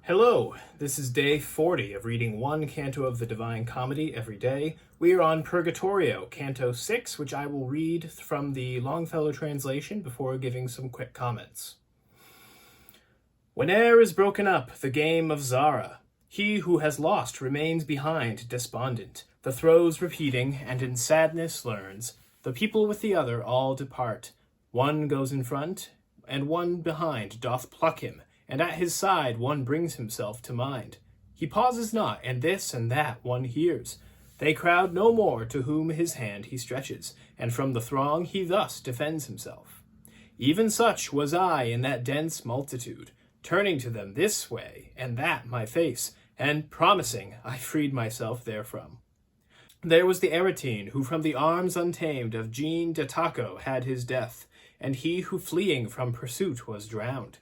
Hello, this is day 40 of reading one canto of the Divine Comedy every day. We are on Purgatorio, Canto 6, which I will read from the Longfellow translation before giving some quick comments. Whene'er is broken up the game of Zara, he who has lost remains behind despondent, the throes repeating, and in sadness learns. The people with the other all depart. One goes in front, and one behind doth pluck him, and at his side one brings himself to mind. He pauses not, and this and that one hears. They crowd no more to whom his hand he stretches, and from the throng he thus defends himself. Even such was I in that dense multitude, turning to them this way and that my face, and promising I freed myself therefrom. There was the Aretine, who from the arms untamed of Jean de Taco had his death, and he who fleeing from pursuit was drowned.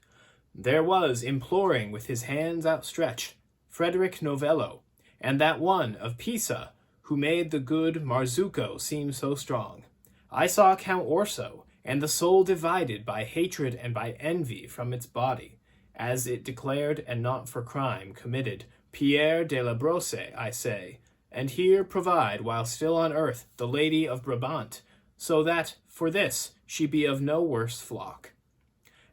There was, imploring with his hands outstretched, Frederick Novello, and that one of Pisa, who made the good Marzucco seem so strong. I saw Count Orso, and the soul divided by hatred and by envy from its body, as it declared and not for crime committed, Pierre de la Brosse, I say, and here provide, while still on earth, the Lady of Brabant, so that, for this, she be of no worse flock.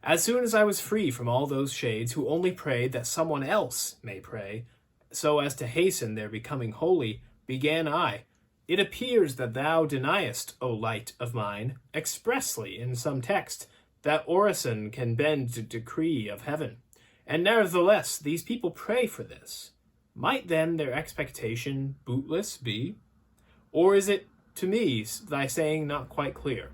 As soon as I was free from all those shades who only prayed that someone else may pray, so as to hasten their becoming holy, began I. It appears that thou deniest, O light of mine, expressly in some text, that orison can bend the decree of heaven. And nevertheless these people pray for this. Might then their expectation bootless be? Or is it to me thy saying not quite clear?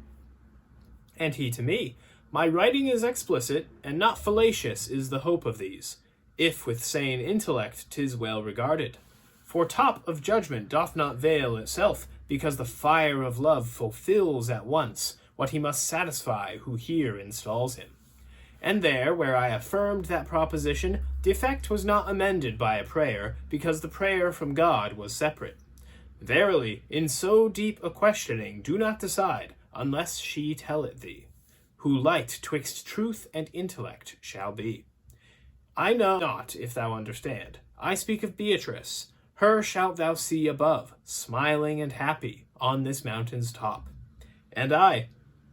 And he to me, my writing is explicit, and not fallacious is the hope of these, if with sane intellect 'tis well regarded. For top of judgment doth not veil itself, because the fire of love fulfills at once what he must satisfy who here installs him. And there, where I affirmed that proposition, defect was not amended by a prayer, because the prayer from God was separate. Verily, in so deep a questioning do not decide, unless she tell it thee, who light twixt truth and intellect shall be. I know not if thou understand. I speak of Beatrice. Her shalt thou see above, smiling and happy, on this mountain's top. And I,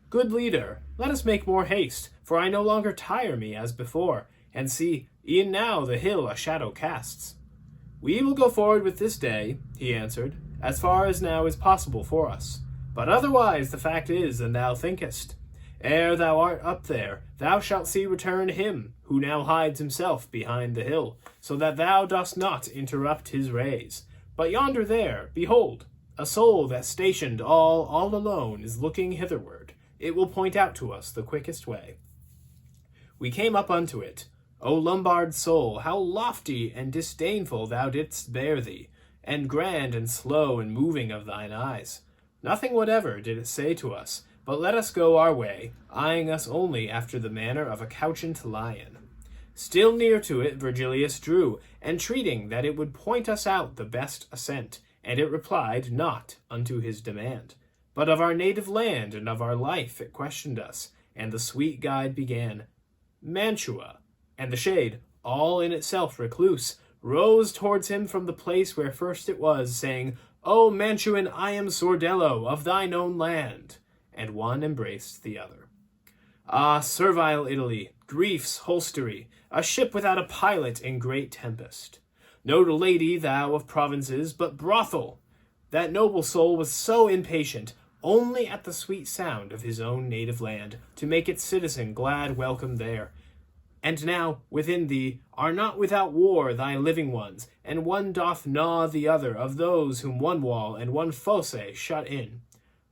good leader, let us make more haste, for I no longer tire me as before, and see, e'en now the hill a shadow casts. We will go forward with this day, he answered, as far as now is possible for us. But otherwise the fact is than thou thinkest. Ere thou art up there, thou shalt see return him, who now hides himself behind the hill, so that thou dost not interrupt his rays. But yonder there, behold, a soul that stationed all alone is looking hitherward. It will point out to us the quickest way. We came up unto it. O Lombard soul, how lofty and disdainful thou didst bear thee, and grand and slow and moving of thine eyes. Nothing whatever did it say to us, but let us go our way, eyeing us only after the manner of a couchant lion. Still near to it Virgilius drew, entreating that it would point us out the best ascent, and it replied not unto his demand. But of our native land and of our life it questioned us, and the sweet guide began. Mantua, and the shade, all in itself recluse, rose towards him from the place where first it was, saying, O Mantuan, I am Sordello, of thine own land. And one embraced the other. Ah, servile Italy, grief's holstery, a ship without a pilot in great tempest. No lady thou of provinces, but brothel. That noble soul was so impatient, only at the sweet sound of his own native land, to make its citizen glad welcome there. And now, within thee, are not without war thy living ones, and one doth gnaw the other of those whom one wall and one fosse shut in.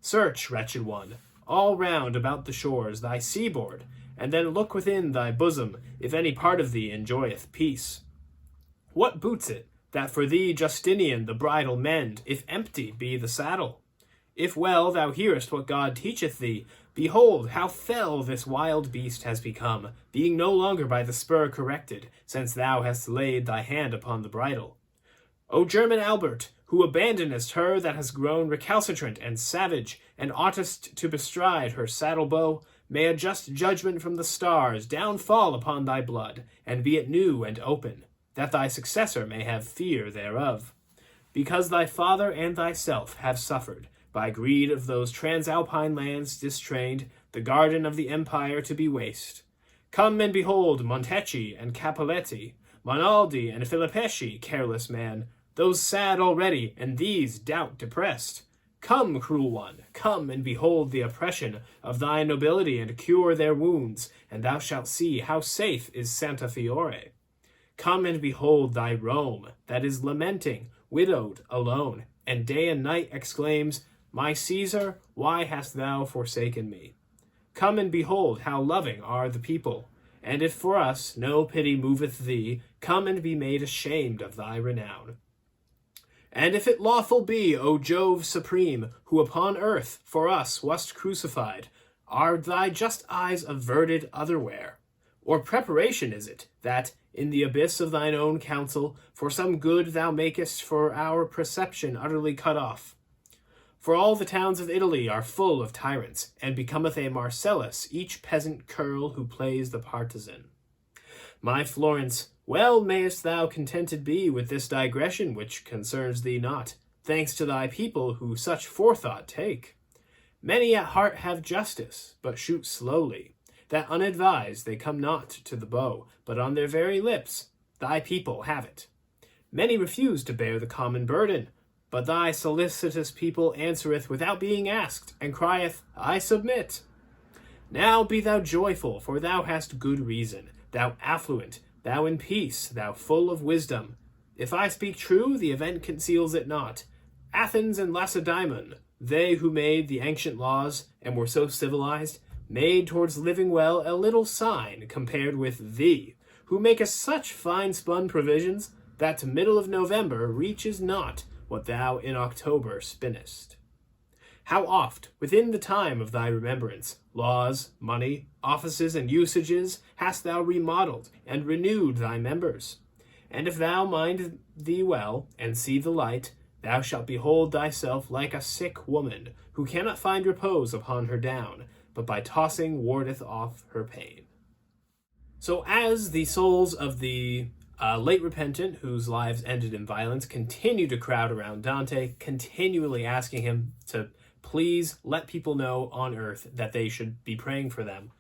Search, wretched one, all round about the shores thy seaboard, and then look within thy bosom, if any part of thee enjoyeth peace. What boots it, that for thee Justinian the bridle mend, if empty be the saddle? If well thou hearest what God teacheth thee, behold how fell this wild beast has become, being no longer by the spur corrected, since thou hast laid thy hand upon the bridle. O German Albert, who abandonest her that has grown recalcitrant and savage, and oughtest to bestride her saddle-bow, may a just judgment from the stars down fall upon thy blood, and be it new and open. that thy successor may have fear thereof. Because thy father and thyself have suffered, by greed of those transalpine lands distrained, the garden of the empire to be waste. Come and behold Montecchi and Capoletti, Monaldi and Filippeschi, careless man, those sad already, and these doubt depressed. Come, cruel one, come and behold the oppression of thy nobility and cure their wounds, and thou shalt see how safe is Santa Fiore. Come and behold thy Rome, that is lamenting, widowed, alone, and day and night exclaims, My Caesar, why hast thou forsaken me? Come and behold how loving are the people, and if for us no pity moveth thee, come and be made ashamed of thy renown. And if it lawful be, O Jove supreme, who upon earth for us wast crucified, are thy just eyes averted otherwhere? Or preparation is it, that, in the abyss of thine own counsel, for some good thou makest for our perception utterly cut off? For all the towns of Italy are full of tyrants, and becometh a Marcellus each peasant churl who plays the partisan. My Florence, well mayest thou contented be with this digression which concerns thee not, thanks to thy people who such forethought take. Many at heart have justice, but shoot slowly, that unadvised they come not to the bow, but on their very lips thy people have it. Many refuse to bear the common burden, but thy solicitous people answereth without being asked, and crieth, I submit. Now be thou joyful, for thou hast good reason, thou affluent, thou in peace, thou full of wisdom. If I speak true, the event conceals it not. Athens and Lacedaemon, they who made the ancient laws, and were so civilized, made towards living well a little sign compared with thee, who makest such fine-spun provisions, that to middle of November reaches not what thou in October spinnest. How oft, within the time of thy remembrance, laws, money, offices, and usages hast thou remodeled and renewed thy members? And if thou mind thee well, and see the light, thou shalt behold thyself like a sick woman, who cannot find repose upon her down, but by tossing wardeth off her pain. So as the souls of the late repentant, whose lives ended in violence, continue to crowd around Dante, continually asking him to please let people know on earth that they should be praying for them,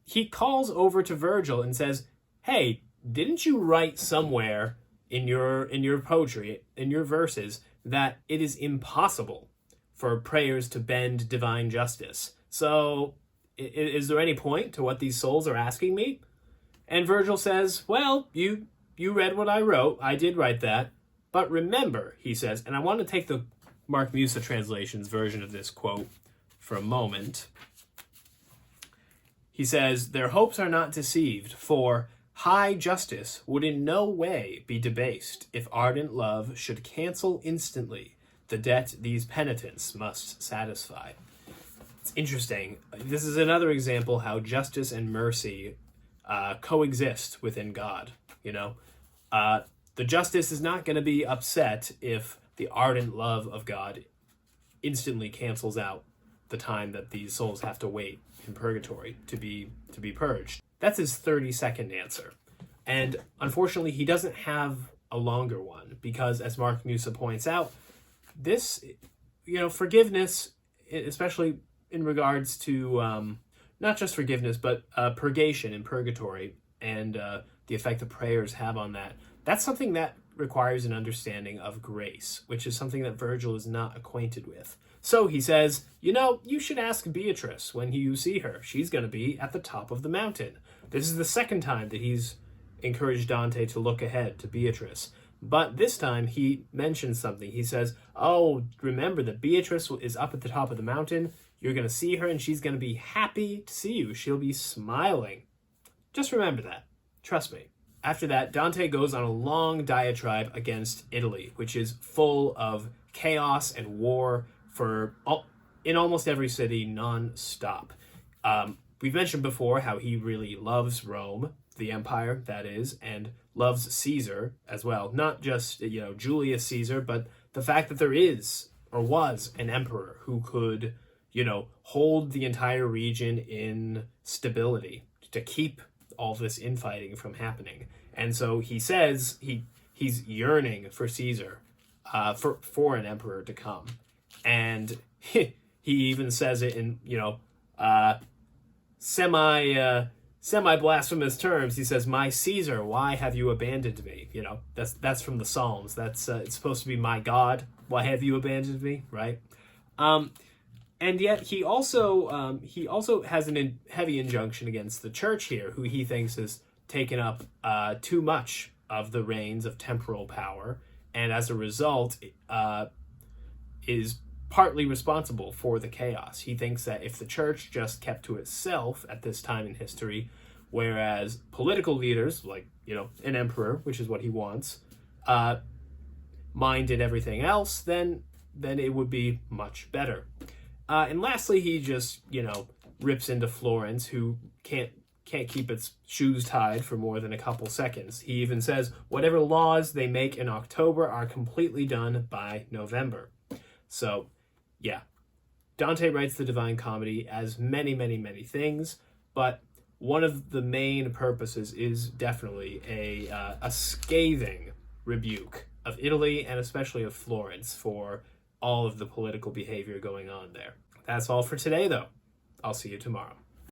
he calls over to Virgil and says, hey, didn't you write somewhere in your poetry, in your verses, that it is impossible for prayers to bend divine justice? So is there any point to what these souls are asking me? And Virgil says, well, you read what I wrote. I did write that. But remember, he says, and I want to take the Mark Musa translation's version of this quote for a moment. He says, their hopes are not deceived, for high justice would in no way be debased if ardent love should cancel instantly the debt these penitents must satisfy. It's interesting. This is another example how justice and mercy coexist within God. The justice is not going to be upset if the ardent love of God instantly cancels out the time that these souls have to wait in purgatory to be purged. That's his 30-second answer. And unfortunately, he doesn't have a longer one because, as Mark Musa points out, this, forgiveness, especially in regards to not just forgiveness, but purgation in purgatory and the effect that prayers have on that, that's something that requires an understanding of grace, which is something that Virgil is not acquainted with. So he says, you should ask Beatrice when you see her. She's going to be at the top of the mountain. This is the second time that he's encouraged Dante to look ahead to Beatrice. But this time he mentions something. He says, oh, remember that Beatrice is up at the top of the mountain. You're going to see her and she's going to be happy to see you. She'll be smiling. Just remember that. Trust me. After that, Dante goes on a long diatribe against Italy, which is full of chaos and war in almost every city non-stop. We've mentioned before how he really loves Rome, the empire, that is, and loves Caesar as well. Not just, Julius Caesar, but the fact that there is, or was, an emperor who could, hold the entire region in stability to keep all this infighting from happening. And so he says he's yearning for Caesar, for an emperor to come. And he even says it in, semi blasphemous terms. He says, "My Caesar, why have you abandoned me?" That's from the Psalms. That's it's supposed to be, "My God, why have you abandoned me?" Right? And yet he also has a heavy injunction against the church here, who he thinks has taken up too much of the reins of temporal power, and as a result is partly responsible for the chaos. He thinks that if the church just kept to itself at this time in history, whereas political leaders, like, an emperor, which is what he wants, minded everything else, then it would be much better. And lastly, he just, rips into Florence, who can't keep its shoes tied for more than a couple seconds. He even says, whatever laws they make in October are completely done by November. So, yeah, Dante writes the Divine Comedy as many, many, many things, but one of the main purposes is definitely a scathing rebuke of Italy, and especially of Florence, for all of the political behavior going on there. That's all for today, though. I'll see you tomorrow.